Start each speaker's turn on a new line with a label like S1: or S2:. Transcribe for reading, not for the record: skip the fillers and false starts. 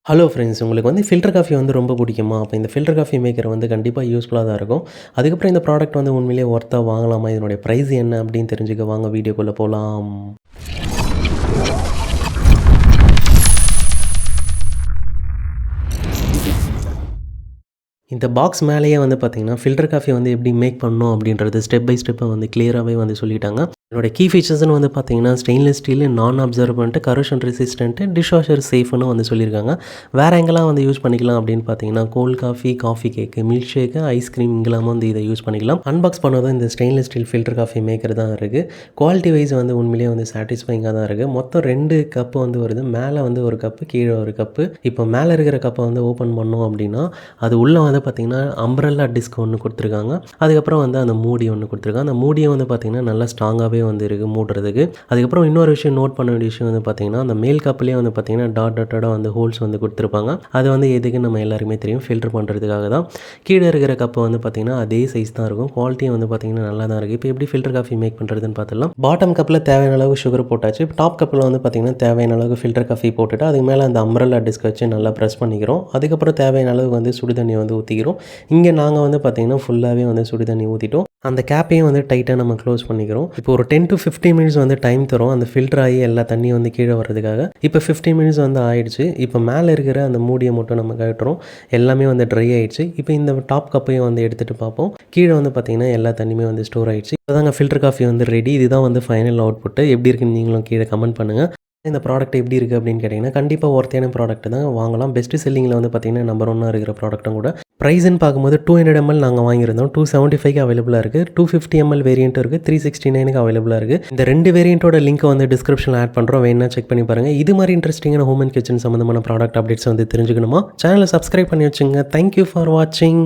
S1: Hello friends, உங்களுக்கு வந்து filter coffee வந்து ரொம்ப பிடிக்குமா? அப்போ இந்த ஃபில்டர் காஃபி மேக்கர் வந்து கண்டிப்பாக யூஸ்ஃபுல்லாக தான் இருக்கும். அதுக்கப்புறம் இந்த ப்ராடக்ட் வந்து உண்மையிலேயே ஒர்த்தா வாங்கலாமா? இதனுடைய ப்ரைஸ் என்ன அப்படின்னு தெரிஞ்சுக்க வாங்க வீடியோக்குள்ளே போகலாம். இந்த பாக்ஸ் மேலேயே வந்து பார்த்தீங்கன்னா, ஃபில்டர் காஃபி வந்து எப்படி மேக் பண்ணணும் அப்படின்றது ஸ்டெப் பை ஸ்டெப்பாக வந்து கிளியராகவே வந்து சொல்லிட்டாங்க. இதோட கீ ஃபீச்சர்ஸ்னு வந்து பார்த்தீங்கன்னா, stainless steel, non absorbent, corrosion resistant, dish washer சேஃப்னு வந்து சொல்லியிருக்காங்க. வேறு எங்கெல்லாம் வந்து யூஸ் பண்ணிக்கலாம் அப்படின்னு பார்த்தீங்கன்னா, cold coffee, coffee cake, milk shake, ice cream இங்கெல்லாம் வந்து இதை யூஸ் பண்ணிக்கலாம். அன்பாக்ஸ் பண்ணதும் இந்த stainless steel filter coffee maker தான் இருக்குது. குவாலிட்டி வைஸ் வந்து உண்மையிலேயே வந்து சாட்டிஸ்ஃபைங்காக தான் இருக்குது. மொத்தம் 2 கப்பு வந்து வருது. மேலே வந்து ஒரு கப்பு, கீழே ஒரு கப்பு. இப்போ மேலே இருக்கிற கப்பை வந்து ஓப்பன் பண்ணோம் அப்படின்னா, அது உள்ளே வந்து பார்த்தீங்கன்னா அம்ப்ரெல்லா டிஸ்க் ஒன்று கொடுத்துருக்காங்க. அதுக்கப்புறம் வந்து அந்த மூடி ஒன்று கொடுத்துருக்காங்க. அந்த மூடியை வந்து பார்த்தீங்கன்னா நல்லா ஸ்ட்ராங்காகவே வந்து இருக்குது மூடுறதுக்கு. அதுக்கப்புறம் இன்னொரு விஷயம் நோட் பண்ண வேண்டிய விஷயம் வந்து பார்த்தீங்கன்னா, அந்த மேல் கப்லேயே வந்து பார்த்தீங்கன்னா டாட்டடாக வந்து ஹோல்ஸ் வந்து கொடுத்துருப்பாங்க. அது வந்து எதுக்கு நம்ம எல்லாருமே தெரியும், ஃபில்டர் பண்ணுறதுக்காக தான். கீழே இருக்கிற கப்பு வந்து பார்த்தீங்கன்னா அதே சைஸ் தான் இருக்கும். குவாலிட்டியும் வந்து பார்த்தீங்கன்னா நல்லா தான் இருக்குது. இப்போ எப்படி ஃபில்டர் காஃபி மேக் பண்ணுறதுன்னு பார்த்துலாம். பாட்டம் கப்பில் தேவையான அளவு சுகர் போட்டாச்சு. டாப் கப்பில் வந்து பார்த்தீங்கன்னா தேவையான அளவுக்கு ஃபில்டர் காஃபி போட்டுட்டு அதுக்கு மேலே அந்த அம்ப்ரெல்லா டிஸ்க் வச்சு நல்லா ப்ரெஸ் பண்ணிக்கிறோம். அதுக்கப்புறம் தேவையான அளவு வந்து சுடு தண்ணி வந்து ஊற்றிக்கிறோம். இங்கே நாங்கள் வந்து பார்த்திங்கன்னா ஃபுல்லாகவே வந்து சுடு தண்ணி ஊற்றிட்டோம். அந்த கேப்பையும் வந்து டைட்டாக நம்ம க்ளோஸ் பண்ணிக்கிறோம். இப்போ ஒரு 10 to 15 மினிட்ஸ் வந்து டைம் தரும் அந்த ஃபில்டர் ஆகி எல்லா தண்ணியும் வந்து கீழே வர்றதுக்காக. இப்போ 15 மினிட்ஸ் வந்து ஆயிடுச்சு. இப்போ மேலே இருக்கிற அந்த மூடியை மட்டும் நம்ம கழட்டுறோம். எல்லாமே வந்து ட்ரை ஆகிடுச்சு. இப்போ இந்த டாப் கப்பையும் வந்து எடுத்துகிட்டு பார்ப்போம். கீழே வந்து பார்த்திங்கன்னா எல்லா தண்ணியுமே வந்து ஸ்டோர் ஆகிடுச்சு. அதாங்க ஃபில்டர் காஃபி வந்து ரெடி. இதுதான் வந்து ஃபைனல் அவுட்புட்டு. எப்படி இருக்குன்னு நீங்களும் கீழே கமெண்ட் பண்ணுங்கள். இந்த ப்ராடக்ட் எப்படி இருக்குது அப்படின்னு கேட்டிங்கன்னா, கண்டிப்பாக ஒர்த்தியான ப்ராடக்ட் தான் வாங்கலாம். பெஸ்ட்டு செல்லிங்கில் வந்து பார்த்திங்கன்னா நம்பர் 1 இருக்கிற ப்ராடக்ட்டும் கூட. ப்ரைஸ்ன்னு பார்க்கும்போது 200 ml நாங்கள் வாங்கியிருந்தோம். 275க்கு அவைலபிளாக இருக்குது. 250 ml வேரியண்ட்டும் இருக்குது. 369க்கு அவைலபிளாக இருக்குது. இந்த 2 வேரியண்ட்டோட லிங்க்கை வந்து டிஸ்கிரிப்ஷனில் ஆட் பண்ணுறோம். வேணா செக் பண்ணி பாருங்கள். இது மாதிரி இன்ட்ரெஸ்டிங்கான ஹோம் அண்ட் கிச்சன் சம்மந்தமான ப்ராடக்ட் அப்டேட்ஸ் வந்து தெரிஞ்சுக்கணுமா, சேனலை சப்ஸ்கிரைப் பண்ணி வச்சுங்க. தேங்க்யூ ஃபார் வாட்சிங்.